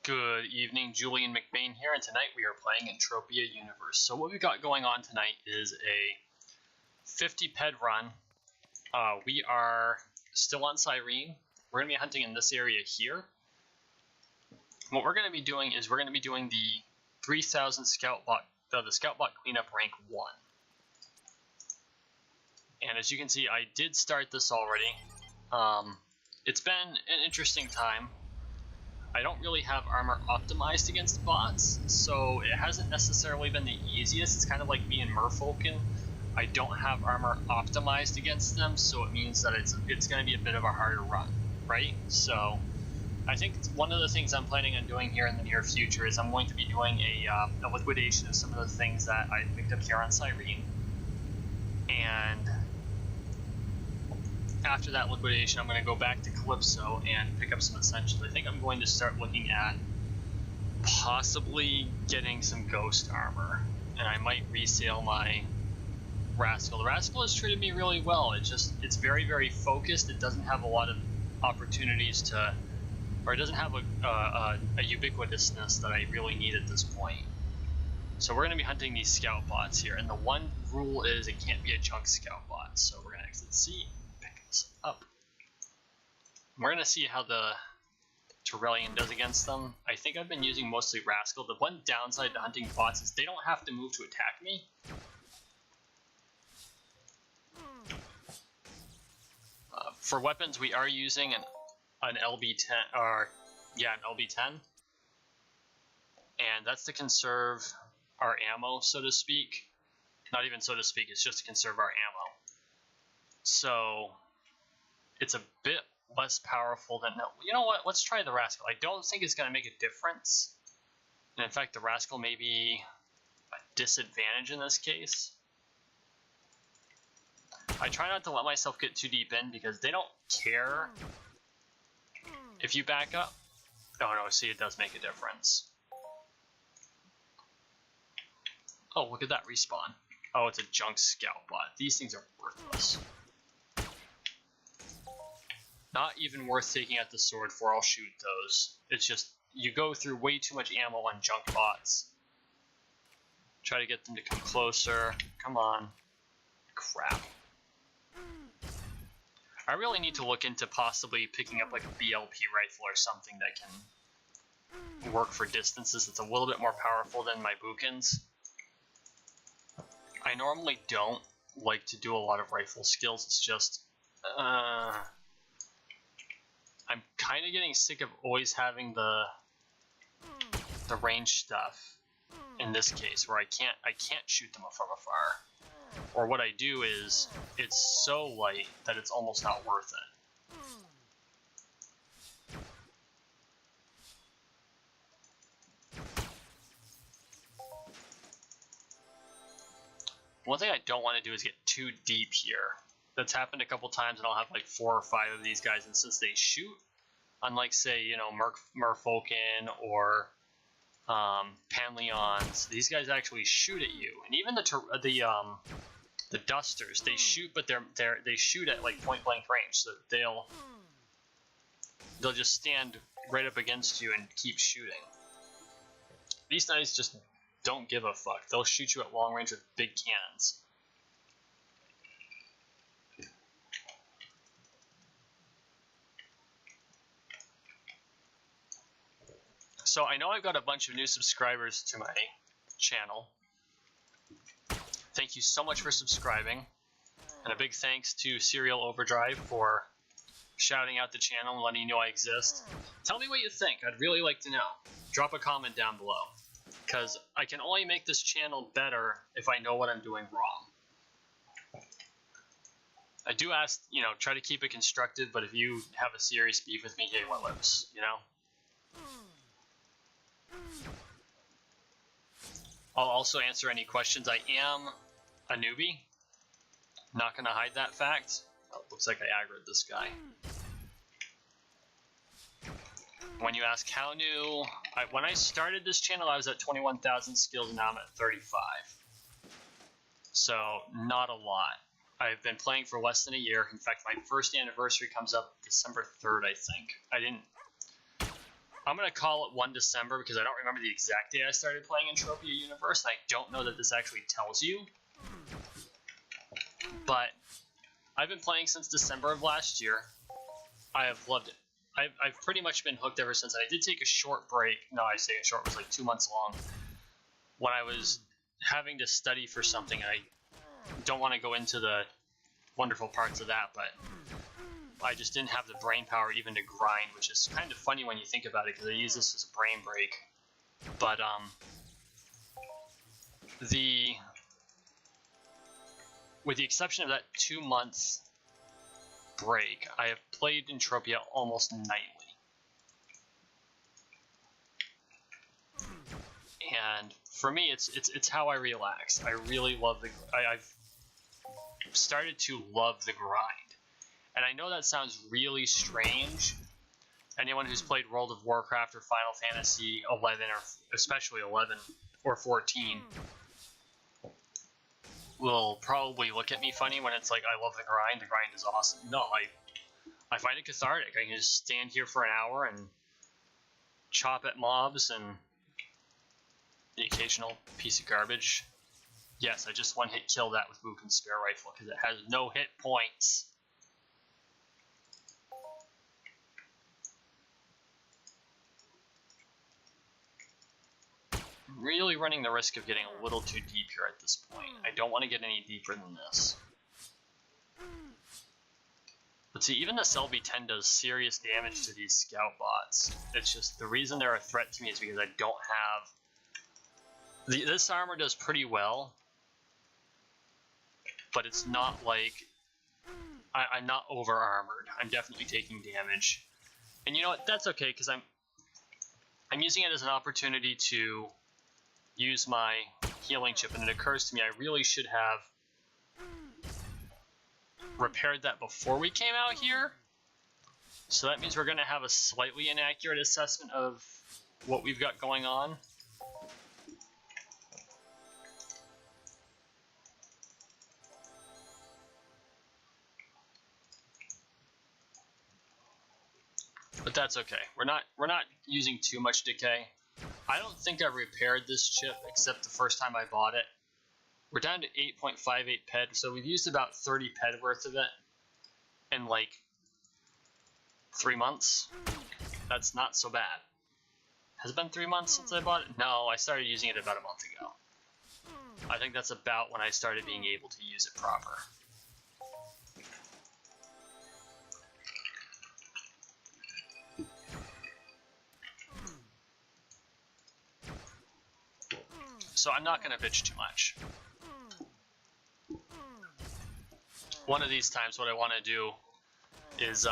Good evening, Julian McBain here, and tonight we are playing Entropia Universe. So what we got going on tonight is a 50 PED run. We are still on Cyrene. We're going to be hunting in this area here. What we're going to be doing is we're going to be doing the 3000 Scout Bot, the Scout Bot Cleanup Rank 1. And as you can see, I did start this already. It's been an interesting time. I don't really have armor optimized against bots, so it hasn't necessarily been the easiest. It's kind of like me and Merfolken. I don't have armor optimized against them, so it means that it's going to be a bit of a harder run, right? So I think one of the things I'm planning on doing here in the near future is I'm going to be doing a liquidation of some of the things that I picked up here on Cyrene. And after that liquidation, I'm going to go back to Calypso and pick up some essentials. I think I'm going to start looking at possibly getting some ghost armor, and I might resale my Rascal. The Rascal has treated me really well. It's very, very focused. It doesn't have a lot of opportunities to, or it doesn't have a ubiquitousness that I really need at this point. So we're going to be hunting these scout bots here, and the one rule is it can't be a junk scout bot. So we're going to exit C. Up. We're going to see how the Tyrellian does against them. I think I've been using mostly Rascal. The one downside to hunting bots is they don't have to move to attack me. For weapons, we are using an LB10, or yeah, an LB10. And that's to conserve our ammo, so to speak. Not even so to speak, it's just to conserve our ammo. So it's a bit less powerful than... You know what? Let's try the Rascal. I don't think it's going to make a difference. And in fact, the Rascal may be a disadvantage in this case. I try not to let myself get too deep in because they don't care if you back up. Oh no, see, it does make a difference. Oh, look at that respawn. Oh, it's a junk scout bot. These things are worthless. Not even worth taking out the sword for. I'll shoot those. It's just, you go through way too much ammo on junk bots. Try to get them to come closer. Come on. Crap. I really need to look into possibly picking up like a BLP rifle or something that can work for distances that's a little bit more powerful than my Bookins. I normally don't like to do a lot of rifle skills. It's just... I'm kind of getting sick of always having the range stuff in this case, where I can't shoot them from afar. Or what I do is it's so light that it's almost not worth it. One thing I don't want to do is get too deep here. That's happened a couple times, and I'll have like 4 or 5 of these guys, and since they shoot, unlike say, you know, Merfolken or Panleons, these guys actually shoot at you. And even the Dusters, they shoot, but they shoot at like point blank range, so they'll just stand right up against you and keep shooting. These guys just don't give a fuck. They'll shoot you at long range with big cannons. So I know I've got a bunch of new subscribers to my channel. Thank you so much for subscribing. And a big thanks to Serial Overdrive for shouting out the channel and letting you know I exist. Tell me what you think. I'd really like to know. Drop a comment down below. Because I can only make this channel better if I know what I'm doing wrong. I do ask, you know, try to keep it constructive, but if you have a serious beef with me, hey, what lives, you know? I'll also answer any questions. I am a newbie. Not gonna hide that fact. Oh, looks like I aggroed this guy. When you ask how new, when I started this channel, I was at 21,000 skills, and now I'm at 35. So, not a lot. I've been playing for less than a year. In fact, my first anniversary comes up December 3rd, I think. I'm going to call it 1 December because I don't remember the exact day I started playing Entropia Universe, and I don't know that this actually tells you. But I've been playing since December of last year. I have loved it. I've pretty much been hooked ever since. And I did take a short break. No, I say a short, it was like 2 months long. When I was having to study for something, I don't want to go into the wonderful parts of that, but I just didn't have the brain power even to grind, which is kind of funny when you think about it, because I use this as a brain break. But with the exception of that 2 months break, I have played Entropia almost nightly. And for me, it's how I relax. I really love I've started to love the grind. And I know that sounds really strange. Anyone who's played World of Warcraft or Final Fantasy 11, or especially 11 or 14, will probably look at me funny when it's like, I love the grind is awesome. No, I find it cathartic. I can just stand here for an hour and chop at mobs and the occasional piece of garbage. Yes, I just one-hit killed that with Wuken's Spare Rifle because it has no hit points. I'm really running the risk of getting a little too deep here at this point. I don't want to get any deeper than this. But see, even this LB-10 does serious damage to these scout bots. It's just, the reason they're a threat to me is because I don't have... This armor does pretty well, but it's not like... I'm not over-armored. I'm definitely taking damage. And you know what? That's okay, because I'm using it as an opportunity to use my healing chip, and it occurs to me I really should have repaired that before we came out here. So that means we're going to have a slightly inaccurate assessment of what we've got going on. But that's okay. We're not using too much decay. I don't think I've repaired this chip except the first time I bought it. We're down to 8.58 PED, so we've used about 30 PED worth of it in like 3 months. That's not so bad. Has it been 3 months since I bought it? No, I started using it about a month ago. I think that's about when I started being able to use it proper. So I'm not going to bitch too much. One of these times what I want to do is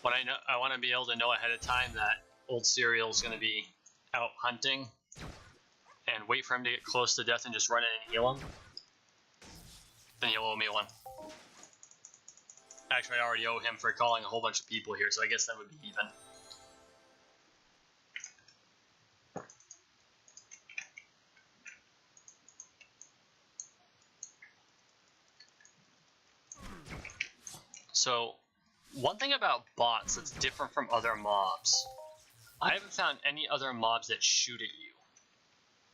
when I want to be able to know ahead of time that old Serial's going to be out hunting and wait for him to get close to death and just run in and heal him. Then he'll owe me one. Actually, I already owe him for calling a whole bunch of people here, so I guess that would be even. So, one thing about bots that's different from other mobs, I haven't found any other mobs that shoot at you.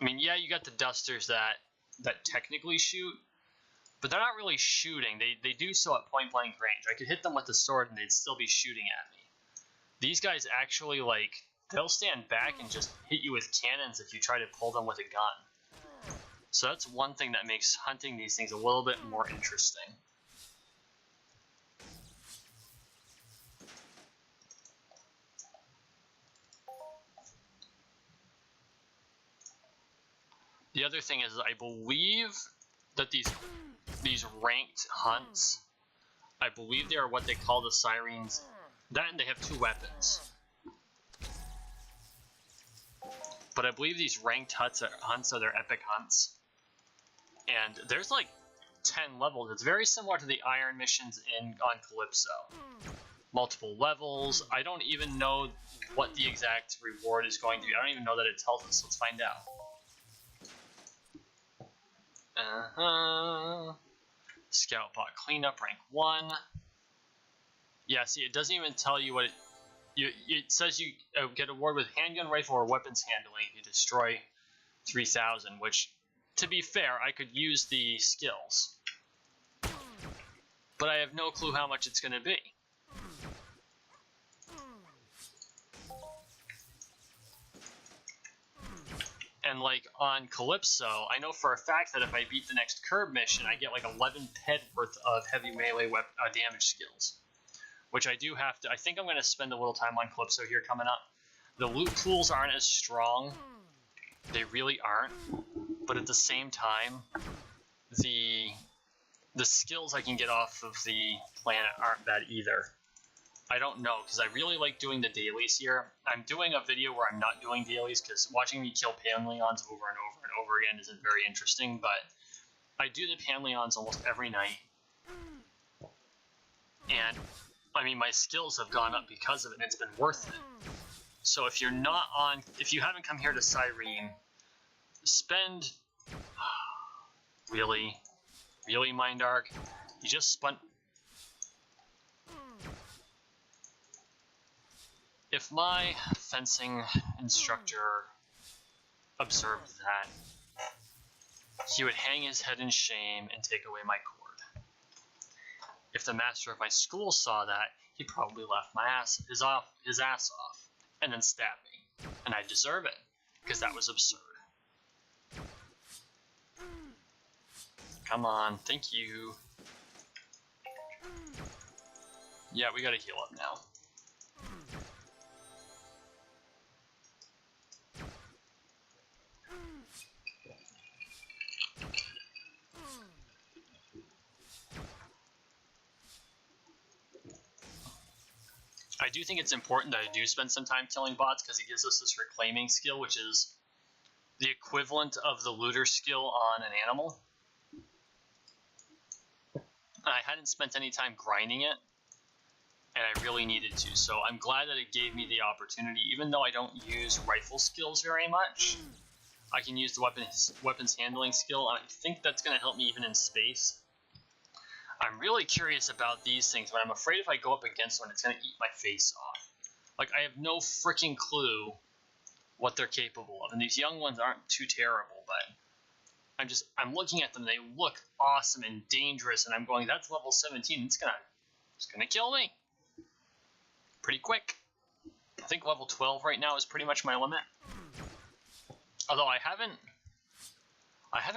I mean, yeah, you got the dusters that technically shoot, but they're not really shooting. They do so at point-blank range. I could hit them with the sword and they'd still be shooting at me. These guys actually, like, they'll stand back and just hit you with cannons if you try to pull them with a gun. So that's one thing that makes hunting these things a little bit more interesting. The other thing is, I believe that these ranked hunts, I believe they are what they call the Cyrenes. That and they have 2 weapons. But I believe these ranked hunts are their epic hunts. And there's like 10 levels. It's very similar to the Iron missions on Calypso. Multiple levels. I don't even know what the exact reward is going to be. I don't even know that it tells us. Let's find out. Scout bot cleanup rank 1. Yeah, see, it doesn't even tell you what it... it says you get award with handgun, rifle, or weapons handling if you destroy 3,000, which, to be fair, I could use the skills. But I have no clue how much it's going to be. And like on Calypso, I know for a fact that if I beat the next curb mission, I get like 11 PED worth of heavy melee damage skills. Which I do have to. I think I'm going to spend a little time on Calypso here coming up. The loot pools aren't as strong. They really aren't. But at the same time, the skills I can get off of the planet aren't bad either. I don't know, because I really like doing the dailies here. I'm doing a video where I'm not doing dailies, because watching me kill Panleons over and over and over again isn't very interesting, but I do the Panleons almost every night. And, I mean, my skills have gone up because of it, and it's been worth it. So if you haven't come here to Cyrene, spend... Really, Mind Arc? You just spent... If my fencing instructor observed that, he would hang his head in shame and take away my cord. If the master of my school saw that, he probably laughed his ass off and then stabbed me. And I deserve it, because that was absurd. Come on, thank you. Yeah, we gotta heal up now. I do think it's important that I do spend some time killing bots, because it gives us this reclaiming skill, which is the equivalent of the looter skill on an animal. I hadn't spent any time grinding it, and I really needed to, so I'm glad that it gave me the opportunity. Even though I don't use rifle skills very much, I can use the weapons handling skill, and I think that's going to help me even in space. I'm really curious about these things, but I'm afraid if I go up against one, it's going to eat my face off. Like, I have no freaking clue what they're capable of, and these young ones aren't too terrible, but I'm looking at them, they look awesome and dangerous, and I'm going, that's level 17, it's gonna kill me pretty quick. I think level 12 right now is pretty much my limit. Although I haven't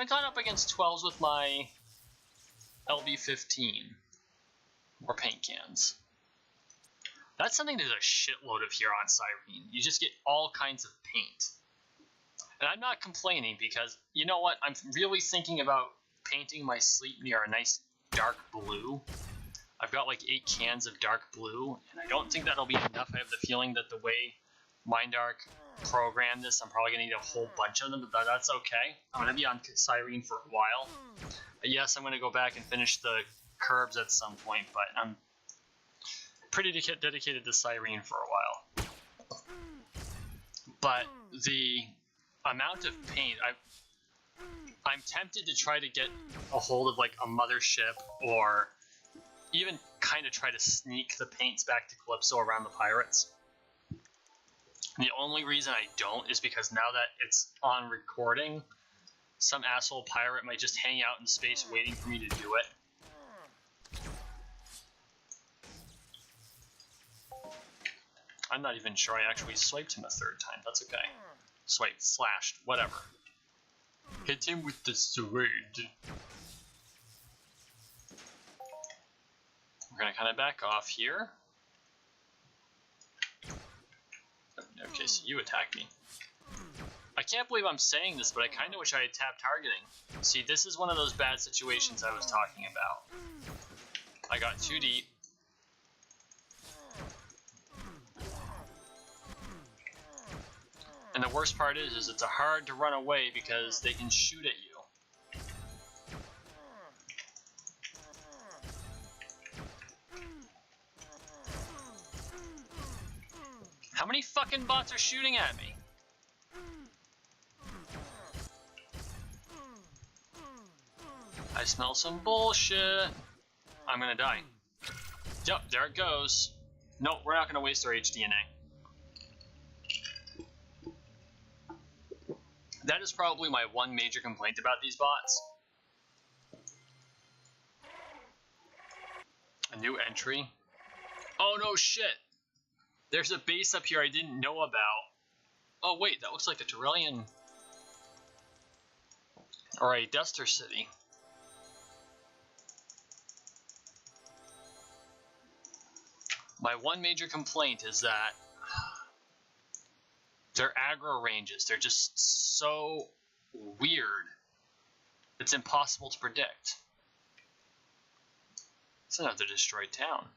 gone up against 12s with my LB15 or paint cans. That's something there's a shitload of here on Cyrene. You just get all kinds of paint. And I'm not complaining, because, you know what, I'm really thinking about painting my sleep mirror a nice dark blue. I've got like 8 cans of dark blue, and I don't think that'll be enough. I have the feeling that the way MindArc programmed this, I'm probably going to need a whole bunch of them, but that's okay. I'm going to be on Cyrene for a while. Yes, I'm going to go back and finish the curbs at some point, but I'm pretty dedicated to Cyrene for a while. But the amount of paint, I'm tempted to try to get a hold of like a mothership, or even kind of try to sneak the paints back to Calypso around the pirates. And the only reason I don't is because now that it's on recording, some asshole pirate might just hang out in space waiting for me to do it. I'm not even sure I actually swiped him a third time. That's okay. Swiped, slashed, whatever. Hit him with the sword. We're gonna kind of back off here. Okay, so you attacked me. I can't believe I'm saying this, but I kind of wish I had tapped targeting. See, this is one of those bad situations I was talking about. I got too deep. And the worst part is it's hard to run away because they can shoot at you. How many fucking bots are shooting at me? I smell some bullshit. I'm gonna die. Yep, there it goes. No, we're not going to waste our HDNA. That is probably my one major complaint about these bots. A new entry. Oh no, shit! There's a base up here I didn't know about. Oh wait, that looks like a Turellian... or a Duster City. My one major complaint is that their aggro ranges, they're just so weird. It's impossible to predict. It's another destroyed town.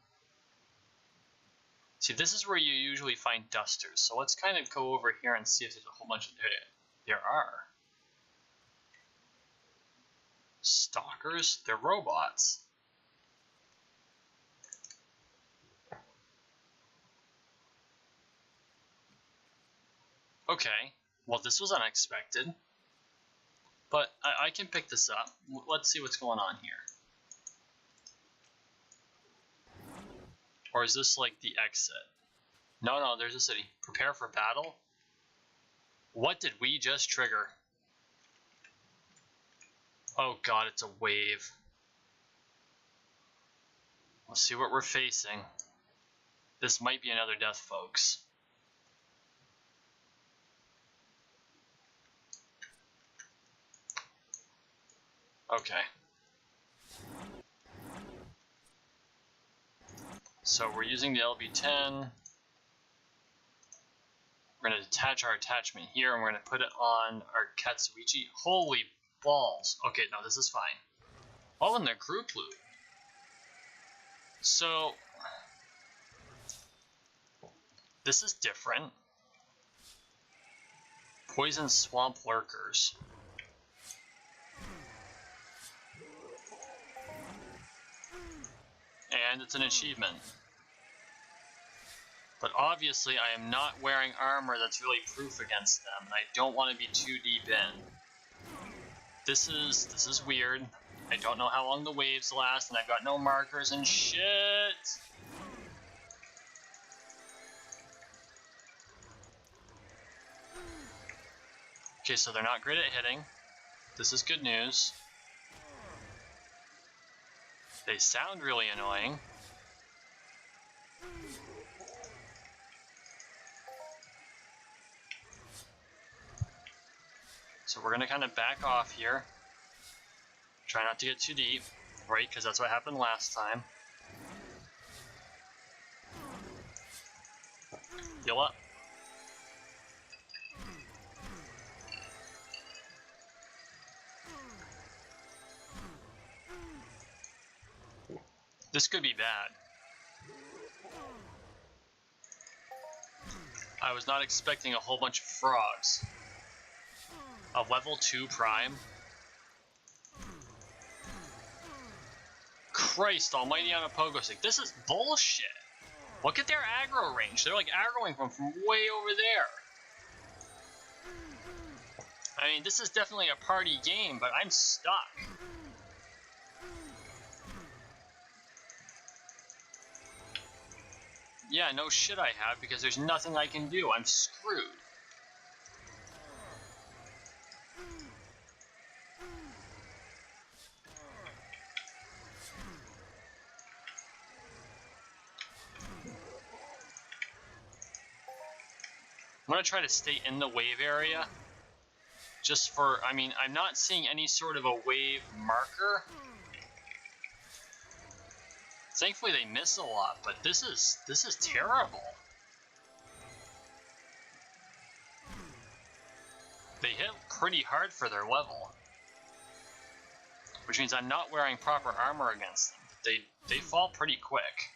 See, this is where you usually find dusters, so let's kind of go over here and see if there's a whole bunch of... There are. Stalkers? They're robots. Okay, well this was unexpected. But I can pick this up. Let's see what's going on here. Or is this like the exit? No, there's a city. Prepare for battle? What did we just trigger? Oh god, it's a wave. Let's see what we're facing. This might be another death, folks. Okay. So we're using the LB10. We're going to detach our attachment here, and we're going to put it on our Katsuichi. Holy balls. Okay, no, this is fine. All in their group loot. So, this is different. Poison swamp lurkers. And it's an achievement. But obviously I am not wearing armor that's really proof against them, and I don't want to be too deep in. This is weird. I don't know how long the waves last, and I've got no markers and shit! Okay, so they're not great at hitting. This is good news. They sound really annoying. So we're gonna kind of back off here. Try not to get too deep, right? Because that's what happened last time. Heal up. This could be bad. I was not expecting a whole bunch of frogs. A level 2 prime? Christ almighty on a pogo stick. This is bullshit. Look at their aggro range. They're like aggroing from way over there. I mean, this is definitely a party game, but I'm stuck. Yeah, no shit I have, because there's nothing I can do. I'm screwed. I'm gonna try to stay in the wave area. Just for, I mean, I'm not seeing any sort of a wave marker. Thankfully they miss a lot, but this is terrible. They hit pretty hard for their level. Which means I'm not wearing proper armor against them. They fall pretty quick.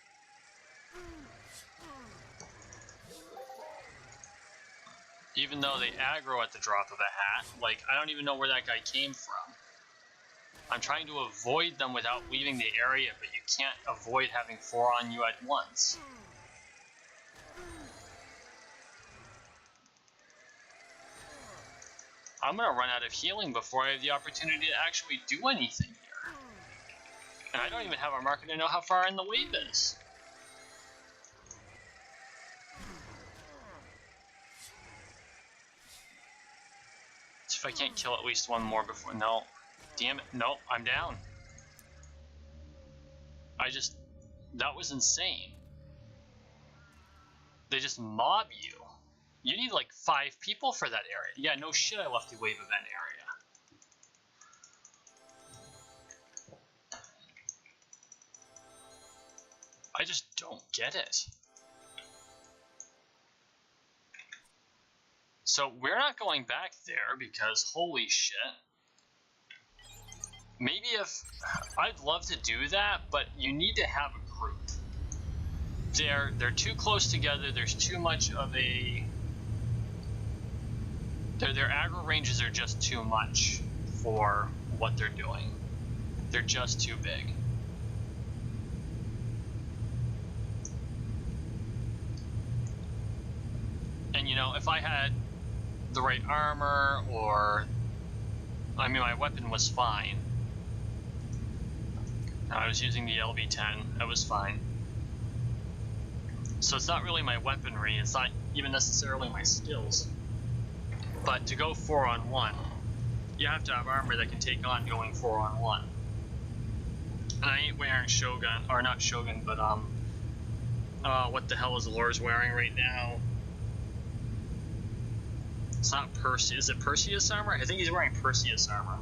Even though they aggro at the drop of a hat, like, I don't even know where that guy came from. I'm trying to avoid them without leaving the area, but you can't avoid having 4 on you at once. I'm gonna run out of healing before I have the opportunity to actually do anything here. And I don't even have a marker to know how far in the wave is. if I can't kill at least one more before... No. Damn it. No, I'm down. That was insane. They just mob you. You need like 5 people for that area. Yeah, no shit, I left the wave event area. I just don't get it. So we're not going back there because holy shit. Maybe if... I'd love to do that, but you need to have a group. They're too close together. There's too much of a... Their aggro ranges are just too much for what they're doing. They're just too big. And you know, if I had the right armor, or... I mean, my weapon was fine. I was using the LB10, that was fine. So it's not really my weaponry, it's not even necessarily my skills. But to go 4-on-1, you have to have armor that can take on going 4-on-1. And I ain't wearing Shogun, or not Shogun, but what the hell is Lore's wearing right now? It's not Perseus, is it Perseus armor? I think he's wearing Perseus armor.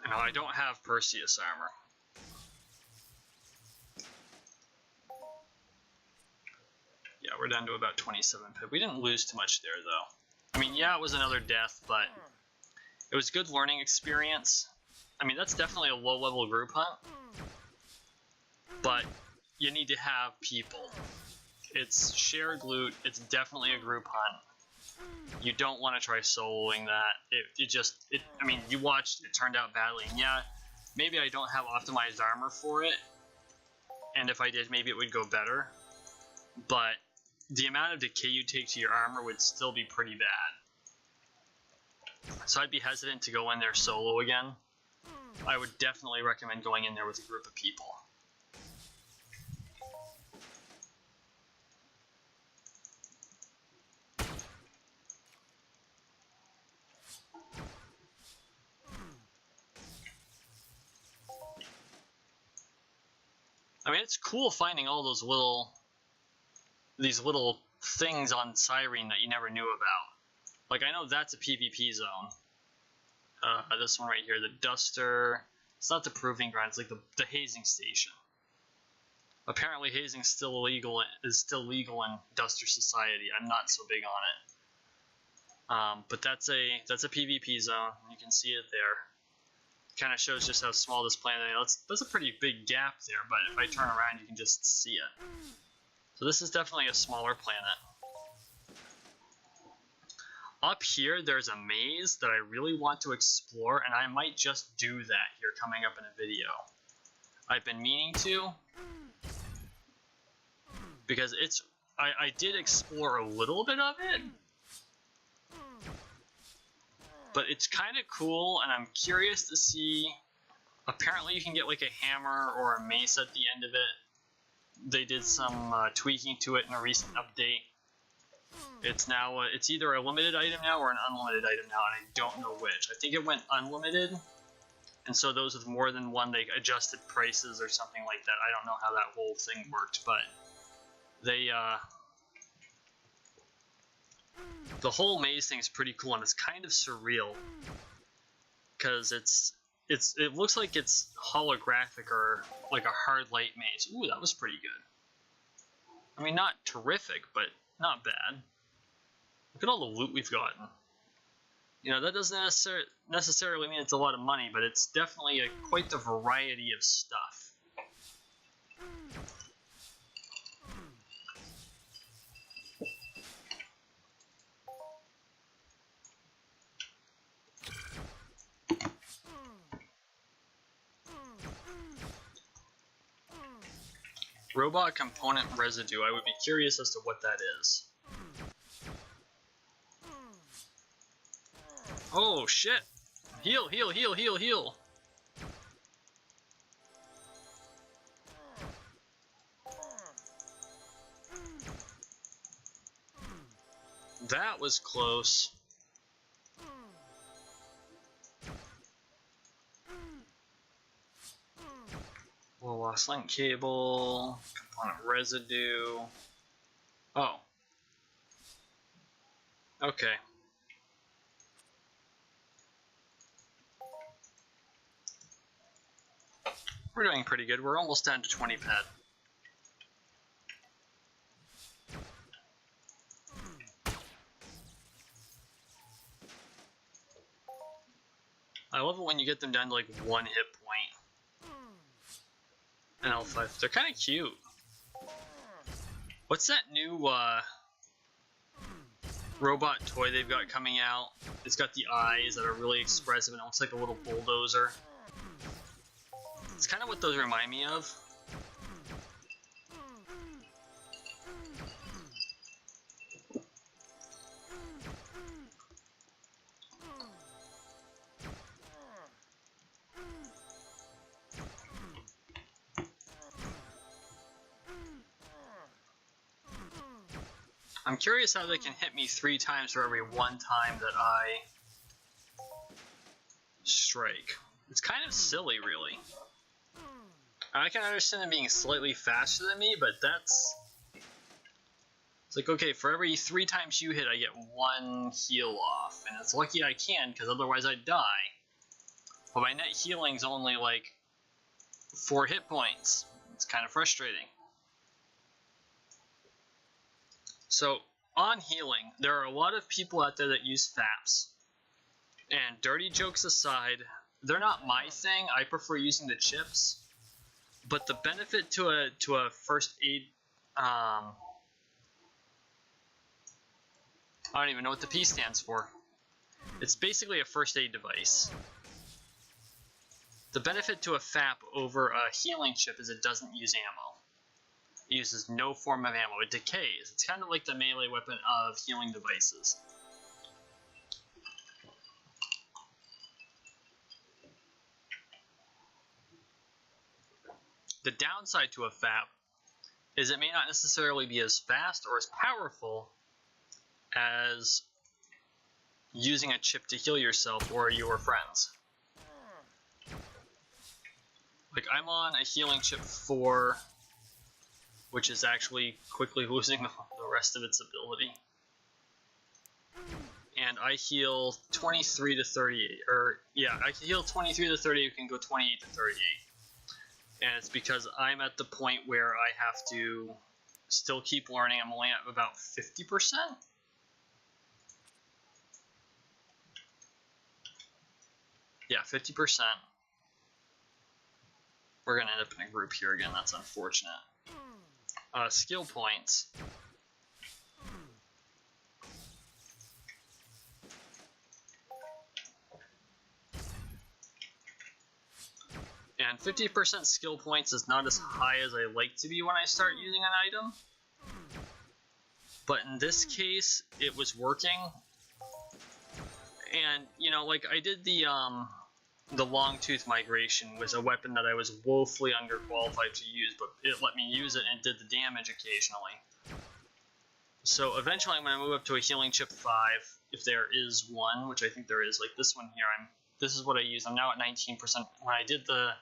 No, I don't have Perseus armor. Yeah, we're down to about 27 PED. We didn't lose too much there, though. I mean, yeah, it was another death, but it was good learning experience. I mean, that's definitely a low-level group hunt, but you need to have people. It's shared loot. It's definitely a group hunt. You don't want to try soloing that. I mean, you watched, it turned out badly. And yeah, maybe I don't have optimized armor for it. And if I did, maybe it would go better. But the amount of decay you take to your armor would still be pretty bad. So I'd be hesitant to go in there solo again. I would definitely recommend going in there with a group of people. I mean, it's cool finding all those these little things on Cyrene that you never knew about. Like, I know that's a PvP zone. This one right here, the Duster. It's not the Proving Ground, it's like the hazing station. Apparently hazing is still legal in Duster Society. I'm not so big on it. But that's a PvP zone. You can see it there. Kind of shows just how small this planet is. That's a pretty big gap there, but if I turn around, you can just see it. So this is definitely a smaller planet. Up here, there's a maze that I really want to explore, and I might just do that here coming up in a video. I've been meaning to, because I did explore a little bit of it, but it's kind of cool, and I'm curious to see. Apparently you can get like a hammer or a mace at the end of it. They did some tweaking to it in a recent update. It's now, it's either a limited item now or an unlimited item now, and I don't know which. I think it went unlimited, and so those with more than one, they adjusted prices or something like that. I don't know how that whole thing worked, but they, the whole maze thing is pretty cool, and it's kind of surreal, because it looks like it's holographic or like a hard light maze. Ooh, that was pretty good. I mean, not terrific, but not bad. Look at all the loot we've gotten. You know, that doesn't necessarily mean it's a lot of money, but it's definitely quite the variety of stuff. Robot component residue. I would be curious as to what that is. Oh shit! Heal, heal, heal, heal, heal! That was close. Well, lost link cable, component residue. Oh. Okay. We're doing pretty good. We're almost down to 20 PED. I love it when you get them down to like 1 hit point. And L5. They're kind of cute. What's that new robot toy they've got coming out? It's got the eyes that are really expressive and it looks like a little bulldozer. It's kind of what those remind me of. I'm curious how they can hit me 3 times for every 1 time that I strike. It's kind of silly, really. I can understand them being slightly faster than me, but that's... It's like, okay, for every 3 times you hit, I get 1 heal off. And it's lucky I can, because otherwise I'd die. But my net healing's only like 4 hit points. It's kind of frustrating. So, on healing, there are a lot of people out there that use FAPs. And dirty jokes aside, they're not my thing. I prefer using the chips. But the benefit to a first aid, I don't even know what the P stands for. It's basically a first aid device. The benefit to a FAP over a healing chip is it doesn't use ammo. It uses no form of ammo. It decays. It's kind of like the melee weapon of healing devices. The downside to a FAP is it may not necessarily be as fast or as powerful as using a chip to heal yourself or your friends. Like, I'm on a healing chip 4, which is actually quickly losing the rest of its ability. And I heal 23 to 38, or yeah, I can heal 23 to 38, you can go 28 to 38. And it's because I'm at the point where I have to still keep learning. I'm only at about 50%. Yeah, 50%. We're going to end up in a group here again. That's unfortunate. Skill points. And 50% skill points is not as high as I like to be when I start using an item. But in this case, it was working. And, you know, like I did the long tooth migration was a weapon that I was woefully underqualified to use, but it let me use it and did the damage occasionally. So eventually I'm going to move up to a healing chip 5, if there is one, which I think there is. Like this one here, this is what I use. I'm now at 19%. When I did the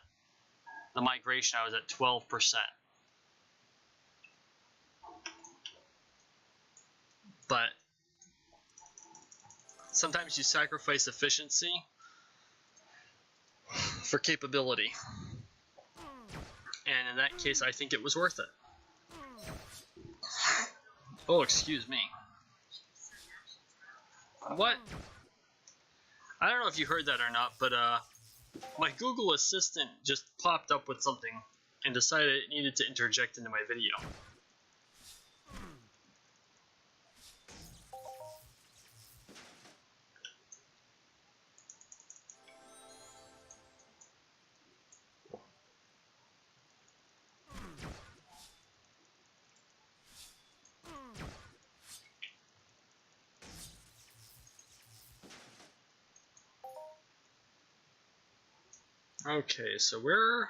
migration, I was at 12%. But sometimes you sacrifice efficiency for capability. And in that case, I think it was worth it. Oh, excuse me. What? I don't know if you heard that or not, but my Google Assistant just popped up with something and decided it needed to interject into my video. Okay, so we're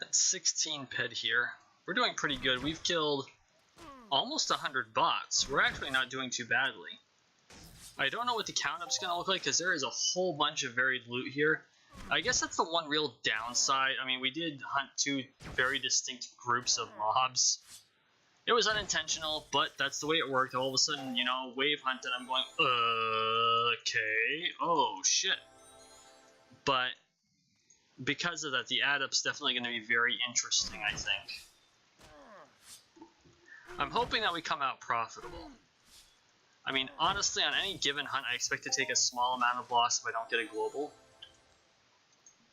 at 16 PED here. We're doing pretty good. We've killed almost 100 bots. We're actually not doing too badly. I don't know what the count-up's going to look like because there is a whole bunch of varied loot here. I guess that's the one real downside. I mean, we did hunt 2 very distinct groups of mobs. It was unintentional, but that's the way it worked. All of a sudden, you know, wave hunt, and I'm going, okay, oh shit. But because of that, the add-up's definitely going to be very interesting, I think. I'm hoping that we come out profitable. I mean, honestly, on any given hunt, I expect to take a small amount of loss if I don't get a global.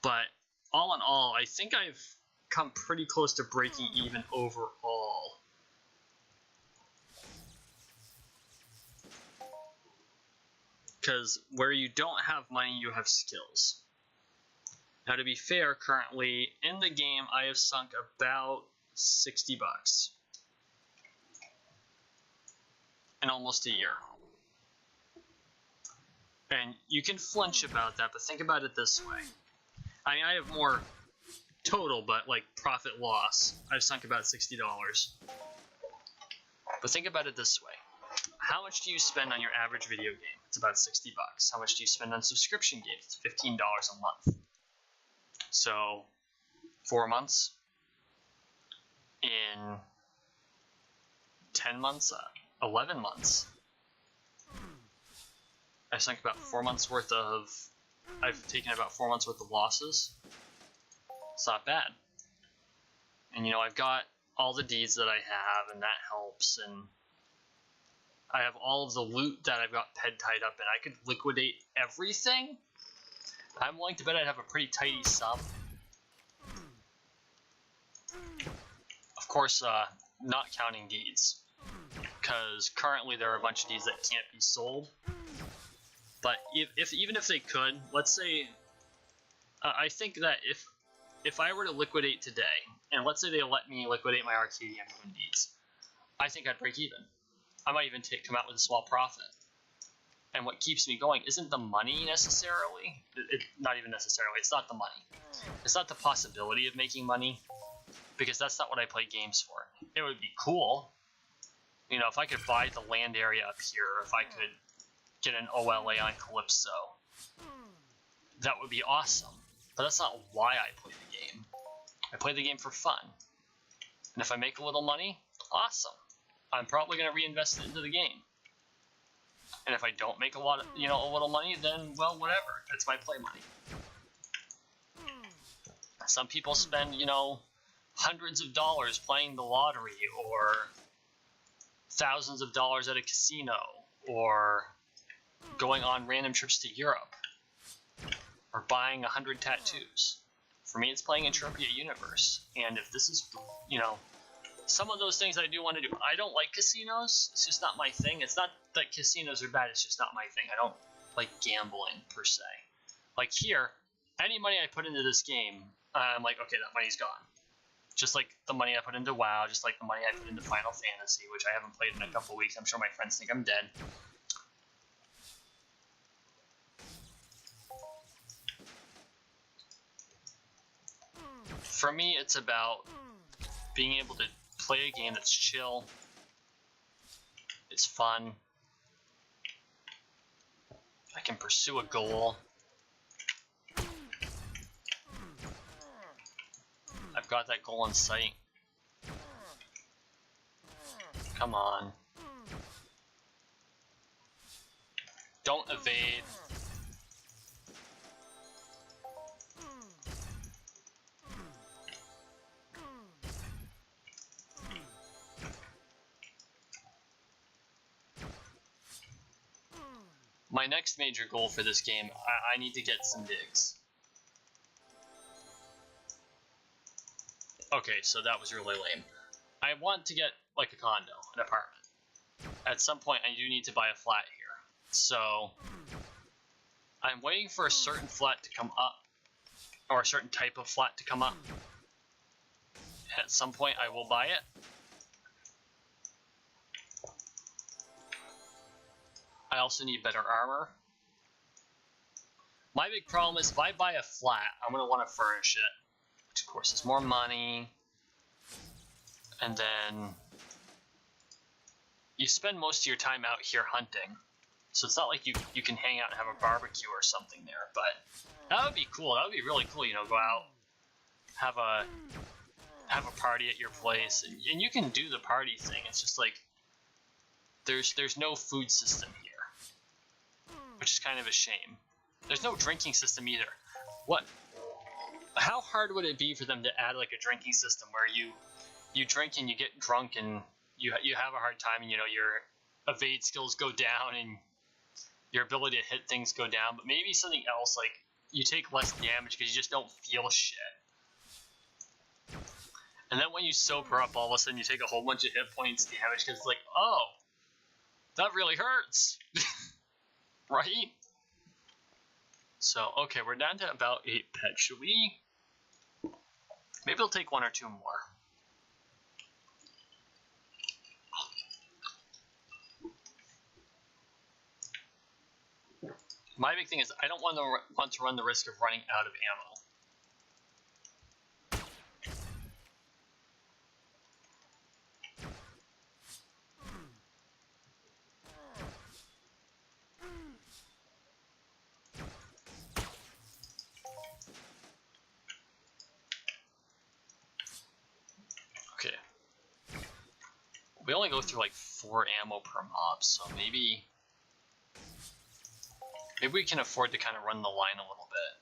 But all in all, I think I've come pretty close to breaking even overall. Because where you don't have money, you have skills. Now, to be fair, currently in the game, I have sunk about 60 bucks in almost a year. And you can flinch about that, but think about it this way. I mean, I have more total, but like profit loss, I've sunk about $60. But think about it this way. How much do you spend on your average video game? It's about 60 bucks. How much do you spend on subscription games? It's $15 a month. So, 4 months, in 10 months, 11 months, I've sunk about 4 months worth of, I've taken about 4 months worth of losses. It's not bad. And you know, I've got all the deeds that I have, and that helps, and I have all of the loot that I've got PED tied up in. I could liquidate everything. I'm willing to bet I'd have a pretty tidy sum. Of course, not counting deeds, because currently there are a bunch of deeds that can't be sold. But even if they could, let's say, I think that if I were to liquidate today, and let's say they let me liquidate my Arcadia Moon deeds, I think I'd break even. I might even come out with a small profit. And what keeps me going isn't the money necessarily. Not even necessarily. It's not the money. It's not the possibility of making money, because that's not what I play games for. It would be cool, you know, if I could buy the land area up here, or if I could get an OLA on Calypso. That would be awesome. But that's not why I play the game. I play the game for fun. And if I make a little money, awesome. I'm probably going to reinvest it into the game. And if I don't make a lot of, a little money, then, well, whatever. That's my play money. Some people spend, hundreds of dollars playing the lottery, or thousands of dollars at a casino, or going on random trips to Europe, or buying 100 tattoos. For me, it's playing Entropia Universe. And if this is, some of those things I do want to do. I don't like casinos. It's just not my thing. It's not that casinos are bad. It's just not my thing. I don't like gambling, per se. Like here, any money I put into this game, I'm like, okay, that money's gone. Just like the money I put into WoW, just like the money I put into Final Fantasy, which I haven't played in a couple weeks. I'm sure my friends think I'm dead. For me, it's about being able to play a game that's chill, it's fun, I can pursue a goal, I've got that goal in sight. Come on. Don't evade. My next major goal for this game, I need to get some digs. Okay, so that was really lame. I want to get, like, a condo, an apartment. At some point, I do need to buy a flat here. So, I'm waiting for a certain flat to come up, or a certain type of flat to come up. At some point, I will buy it. I also need better armor. My big problem is if I buy a flat, I'm going to want to furnish it, which of course is more money. And then you spend most of your time out here hunting. So it's not like you can hang out and have a barbecue or something there, but that would be cool. That would be really cool, you know, go out, have a party at your place, and you can do the party thing. It's just like there's no food system here, which is kind of a shame. There's no drinking system either. How hard would it be for them to add like a drinking system where you drink and you get drunk and you have a hard time, and you know your evade skills go down and your ability to hit things go down, but maybe something else, like you take less damage because you just don't feel shit. And then when you sober up, all of a sudden you take a whole bunch of hit points damage because it's like, oh, that really hurts. Right? So, okay, we're down to about 8 pets. Should we? Maybe we'll take 1 or 2 more. My big thing is I don't want to run the risk of running out of ammo. Okay. We only go through like 4 ammo per mob, so maybe we can afford to kind of run the line a little bit.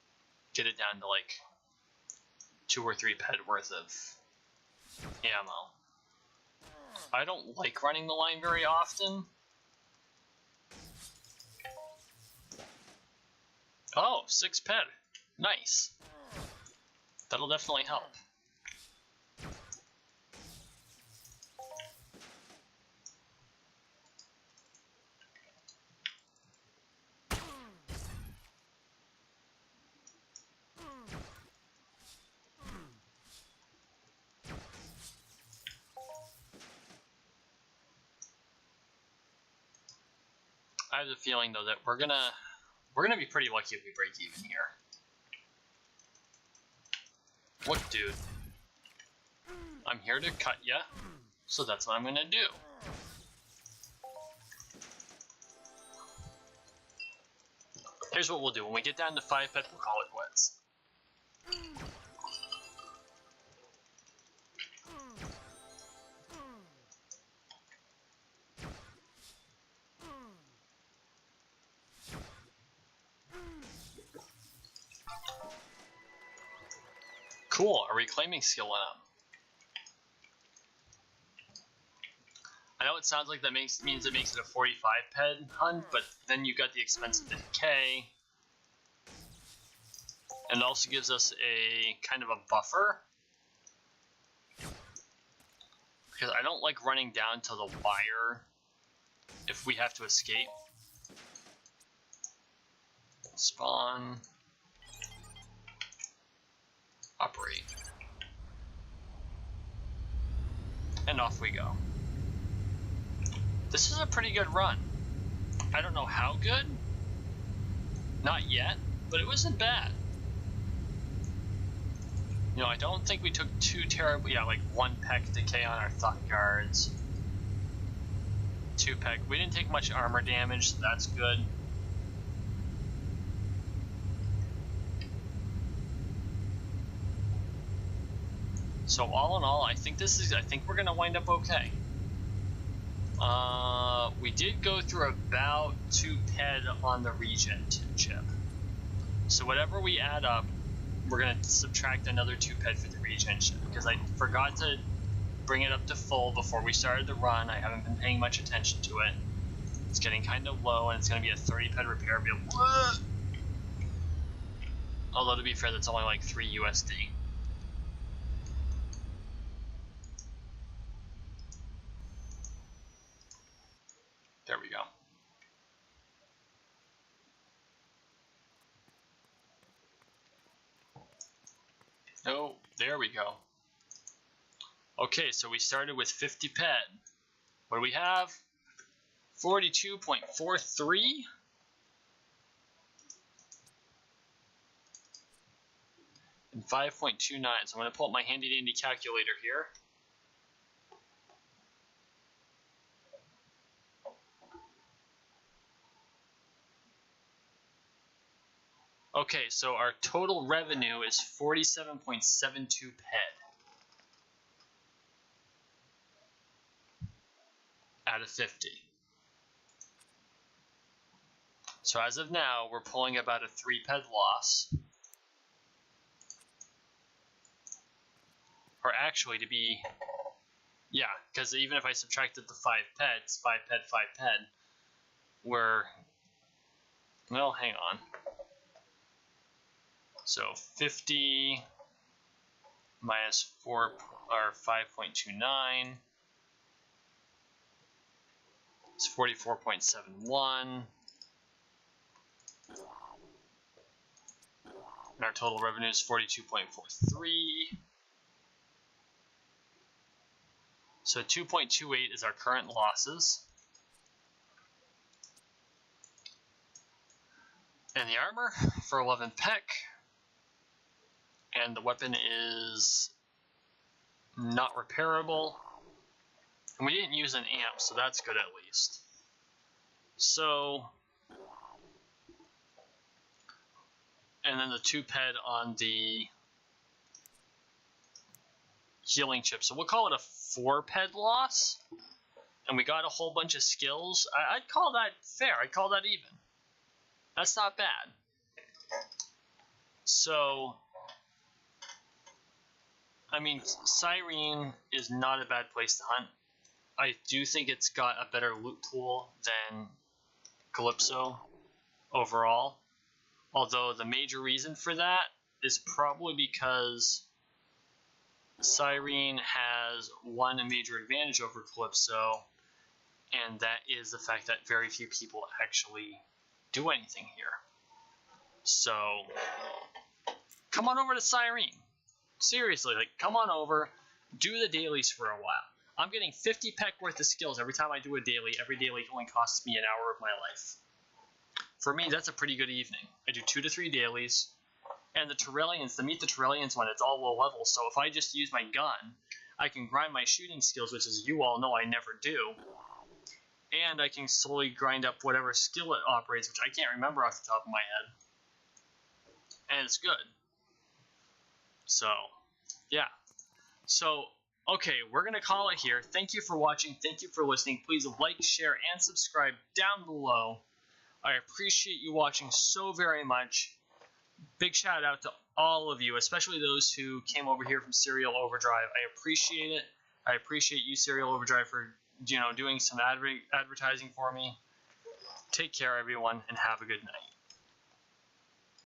Get it down to like 2 or 3 ped worth of ammo. I don't like running the line very often. Oh, 6 ped. Nice. That'll definitely help. I have the feeling though that we're gonna be pretty lucky if we break even here. What, dude? I'm here to cut ya, so that's what I'm gonna do. Here's what we'll do. When we get down to 5 pet, we'll call it quits. Cool, a reclaiming skill went up. I know it sounds like that means it makes it a 45 ped hunt, but then you got the expense of the decay. And it also gives us a kind of a buffer. Because I don't like running down to the wire if we have to escape. Spawn. Operate. And off we go. This is a pretty good run. I don't know how good. Not yet, but it wasn't bad. You know, I don't think we took too terrible. Yeah, like 1 peck decay on our thought guards. 2 peck. We didn't take much armor damage, so that's good. So all in all, I think we're gonna wind up okay. We did go through about 2 ped on the regen chip. So whatever we add up, we're gonna subtract another 2 ped for the regen chip, because I forgot to bring it up to full before we started the run. I haven't been paying much attention to it. It's getting kind of low, and it's gonna be a 30 ped repair bill. Although to be fair, that's only like 3 USD. There we go. Oh, there we go. Okay, so we started with 50 ped. What do we have? 42.43. and 5.29. So I'm going to pull up my handy dandy calculator here. Okay, so our total revenue is 47.72 PED out of 50. So as of now, we're pulling about a 3 PED loss. Or actually, to be, yeah, because even if I subtracted the 5 PEDs, 5 PED, 5 PED, we're, well, hang on. So 50 minus 4 or 5.29 is 44.71. And our total revenue is 42.43. So 2.28 is our current losses. And the armor for 11 PEC. And the weapon is not repairable. And we didn't use an amp, so that's good at least. So, and then the 2 PED on the healing chip. So we'll call it a 4 PED loss. And we got a whole bunch of skills. I'd call that fair. I'd call that even. That's not bad. So, I mean, Cyrene is not a bad place to hunt. I do think it's got a better loot pool than Calypso overall. Although the major reason for that is probably because Cyrene has one major advantage over Calypso, and that is the fact that very few people actually do anything here. So, come on over to Cyrene. Seriously, like, come on over, do the dailies for a while. I'm getting 50 PEC worth of skills every time I do a daily. Every daily only costs me an hour of my life. For me, that's a pretty good evening. I do 2 to 3 dailies. And the Tyrellians, to meet the Tyrellians one, it's all low level. So if I just use my gun, I can grind my shooting skills, which as you all know I never do. And I can slowly grind up whatever skill it operates, which I can't remember off the top of my head. And it's good. So, yeah. So, okay, we're going to call it here. Thank you for watching. Thank you for listening. Please like, share, and subscribe down below. I appreciate you watching so very much. Big shout out to all of you, especially those who came over here from Serial Overdrive. I appreciate it. I appreciate you, Serial Overdrive, for doing some advertising for me. Take care, everyone, and have a good night.